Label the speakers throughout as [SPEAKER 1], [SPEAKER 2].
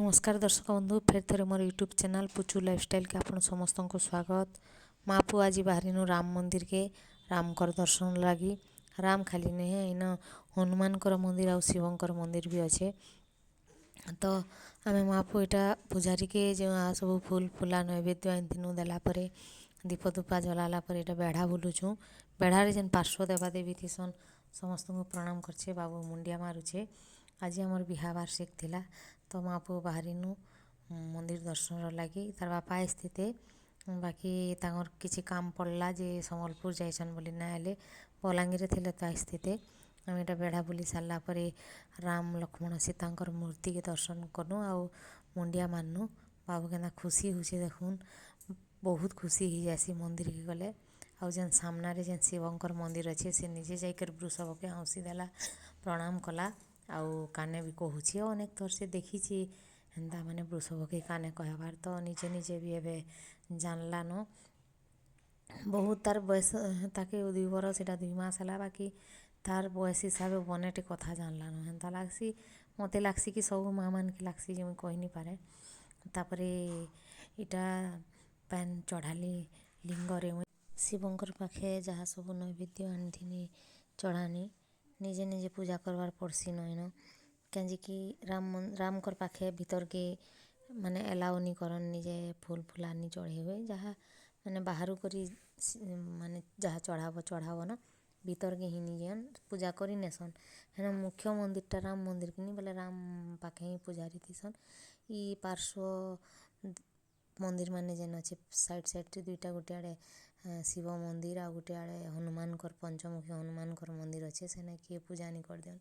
[SPEAKER 1] नमस्कार दर्शक बंधु फेर थे मोर यूट्यूब चैनल पुचू लाइफस्टाइल के आपन समस्त को स्वागत। माँ आज बाहरीनु राम मंदिर के रामकर दर्शन लगी। राम खाली नुहे इन हनुमान मंदिर आ शिवंकर मंदिर भी अच्छे। तो आम माँ पु यहाँ पूजारी के जो सब फूल फूला नैवेद्य आनी देलापर दीप धूपा जलाला यहाँ बेढ़ा बुलुचु। बेढ़ारे जेन पार्श्व देवा देवी थीसन समस्त को प्रणाम करछे। बाबू मुंडिया मारुछे। आज आमर बिहा बार्षिक थिला तो माँ पु बाहरीनु मंदिर दर्शन लगी। तार बापा आसते बाकी तांकर किसी काम पड़ला जे सम्बलपुर जाइछन बोली ना आले बलांगीर थे तो आसते। आम यहाँ बेढ़ा बुली सारा राम लक्ष्मण सीतांकर मूर्ति के दर्शन करूँ आ मुंडिया मारनु। बाबू के खुशी होचे देखुन बहुत खुशी हो जासी मंदिर के गले। आउ जेन सामना रे जेन शिवंकर मंदिर अच्छे से निजे जाकर वृषभ के हंसी देला प्रणाम कला आउ काने भी कहूची अनेक थर से देखी हेन्ता माने वृषभ के काने कहबार तो निजे निजे भी एबे जानला न बहुत तार बयस ताके 2 बरस एटा 2 मास है बाकी तार बयस हिसाब बनेटे कथा जानला न हेन्ता लागसी। मते लागसी कि सब माँ मान के लागसी जो मुझे कही नहीं पारे। तापरे इटा पैन चढ़ाली लिंगरे शिवंकर पाखे जहाँ सब नैवेद्य आनी चढ़ानी निजे निजे पूजा करवार पड़सी नईन क्या कि रामकर पाखे भीतर के माने एलाउ नहीं करन निजे फूल फुलानी चढ़े हुए जहाँ माने बाहर करी माने जहाँ चढ़ाव ना भीतर के ही निजे पूजा करी नेसन। है मुख्य मंदिरटा राम मंदिर के नहीं बोले राम पाखे ही पूजारी थीसन। ई पार्श्व मंदिर माने जेन अच्छे साइड साइड दुईटा गोटे आड़े शिव मंदिर आ गोटे आड़े हनुमान पंचमुखी हनुमान मंदिर अच्छे से किए पूजा नहीं कर दियन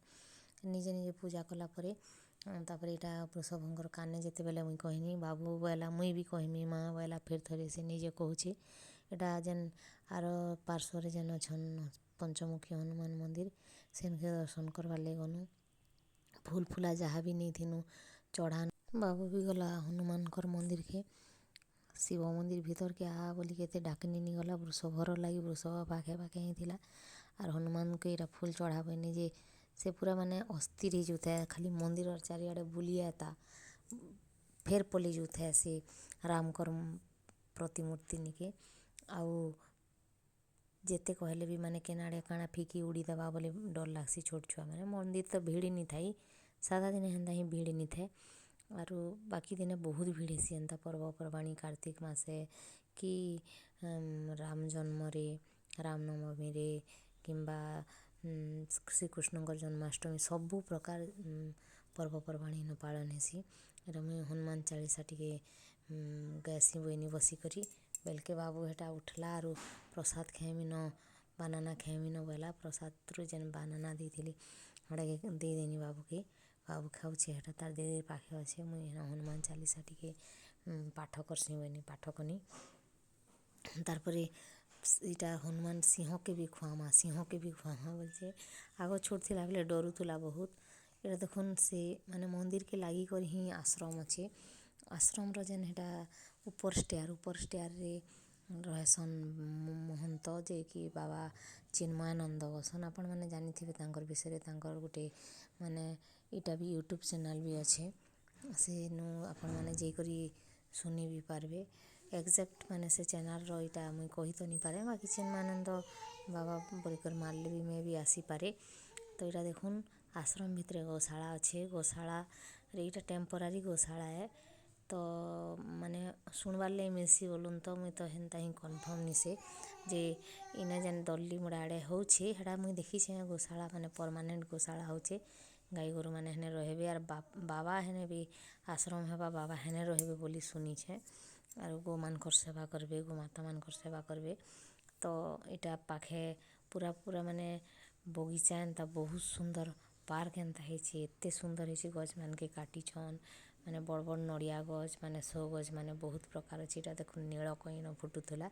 [SPEAKER 1] निजे निजे पूजा कलापर तापर यहाँ वृषभंकर काने जिते बेले मुई कहनी बाबू बोला मुई भी कहमी माँ बोला फिर थरे से निजे कहूची एटा जेन आर पार्श्व जेन अच्छन पंचमुखी हनुमान मंदिर सेनके दर्शन करवार लगे गनु। फूल फूला जहाँ भी नहीं थीनु चढ़ान बाबू भी गला हनुमान मंदिर के शिव मंदिर भीतर के आ बोली के डाकनी नहीं गला वृषभर लगी वृषभ पाखे पाखे ही थिला आर हनुमान के इरा फूल चढ़ावे निजे से पूरा माने अस्थिर ही जुता है खाली मंदिर और चारियाड़े बुलिया था फेर पली जुता है से रामकर प्रतिमूर्ति निके आउ जेते कहले भी माने केनाड़े काଣା फिकी उड़ी दबा बोले डर लागसी छोट छुआ मैंने मंदिर तो भीड़ नहीं थाई सादा दिन हेन्दा ही भीड़ नहीं थे और बाकी दिन बहुत भीड़ हेसी एंता पर्वपर्वाणी कार्तिक मासे कि राम जन्म रे रामनवमी रे किंबा श्रीकृष्ण जन्माष्टमी सबू प्रकार पर्वपर्वाणी न पालन हेसी। मुझे हनुमान चालीसा टी गायसी बहनी बसिकरी बेलके बाबू हेटा उठला और प्रसाद खेमी न बानाना खेमी न बोला प्रसाद रू जेन बानाना दी हड़ा दे देनी बाबू के बाबू खाऊे हेटा तार दीदी पाखे अच्छे मुझे हनुमान चालीसा टी पाठ करसी बहनी पाठ कनी तारपरे इटा हनुमान सिंह के भी खुआमा सिंह के भी खुआमा बोलছে आग छोट थिला बेले डरुला बहुत ये देखुन से माने मंदिर के लागी कर ही आश्रम अच्छे आश्रम जेन हेटा ऊपर स्टेयर रे रहसन महंत जे कि बाबा चिन्मयानंद बसन आपण मैंने जानी थे विषय गोटे माने इटा भी यूट्यूब चैनल भी अच्छे से नु आपण मैंने जाकरी सुनी भी पारबे एक्जेक्ट माने से चैनल रईटा मुई कही तो नहीं पारे बाकी चिन्मयानंद बाबा बोलिकर मारले भी मैं भी आसी पारे। तो यहाँ देखुन आश्रम भितर गौशाला अच्छे गौशाला रेटा टेम्पोरारी गौशाला है तो माने सुनबार लगे मिलसी बोलून तो मुई तो हेन्ता ही कन्फर्म नहीं से जे इने जेन दल्ली मुड़ा आड़े होछे हेटा मुई देखी गौशाला माने परमानेंट गौशाला होछे गाई गोरु माने हेने रहबे और बाबा हेने भी आश्रम हेबा बाबा हेने रहबे बोली सुनी छे और गो मानकर सेवा करबे गो माता मानकर सेवा करबे। तो इटा पाखे पूरा पूरा माने बगीचा एंता बहुत सुंदर पार्क एंता है एते सुंदर है गज मान के काटी छन माने बड़ बड़ नड़िया गज माने सो गज माने बहुत प्रकार अच्छे देख नील कईन फुटुला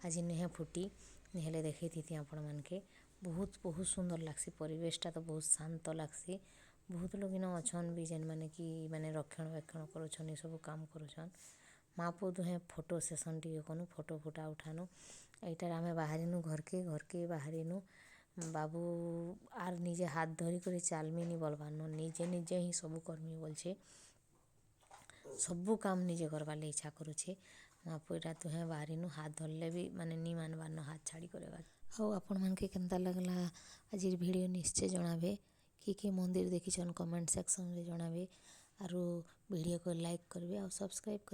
[SPEAKER 1] आज नुहे फुटी निहले देखी थी आपण मान के बहुत बहुत सुंदर लगसी परिवेशटा तो बहुत शांत लगसी बहुत लोग इन अच्छन भी जेन माने कि माने रक्षणाबेक्षण करुछन सब काम करुछन माँ पु दुहे फोटो सेसन टी कनु फोटो फुटा उठानु एटार आमे बाहरिनु घर के बाहरिनु बाबू आर निजे हाथ धरी कर चालमी नहीं बोलबार निजे निजे ही सब कर्मी बोलछे ସବୁ କାମ୍ ନିଜେ କର୍ବାର୍ ଲାଗି ଇଚ୍ଛା କରୁଛେ। ମାପୁ ଇଟା ଦୁହେଁ ବାହାରିନୁ ହାତ୍ ଧରଲେ ବି ମାନେ ନି ମାନ୍ବାର୍ନ ହାତ୍ ଛାଡ଼ି କରି। ଆଉ ଆପଣମାନ୍କେ କେନ୍ତା ଲାଗ୍ଲା ଆଜିର୍ ଭିଡ଼ିଓ ନିଶ୍ଚୟ ଜଣାବେ। କି ମନ୍ଦିର୍ ଦେଖିଛନ୍ କମେଣ୍ଟ ସେକ୍ସନ୍ରେ ଜଣାବେ। ଆରୁ ଭିଡ଼ିଓକୁ ଲାଇକ୍ କରିବେ ଆଉ ସବସ୍କ୍ରାଇବ୍ କରିବେ।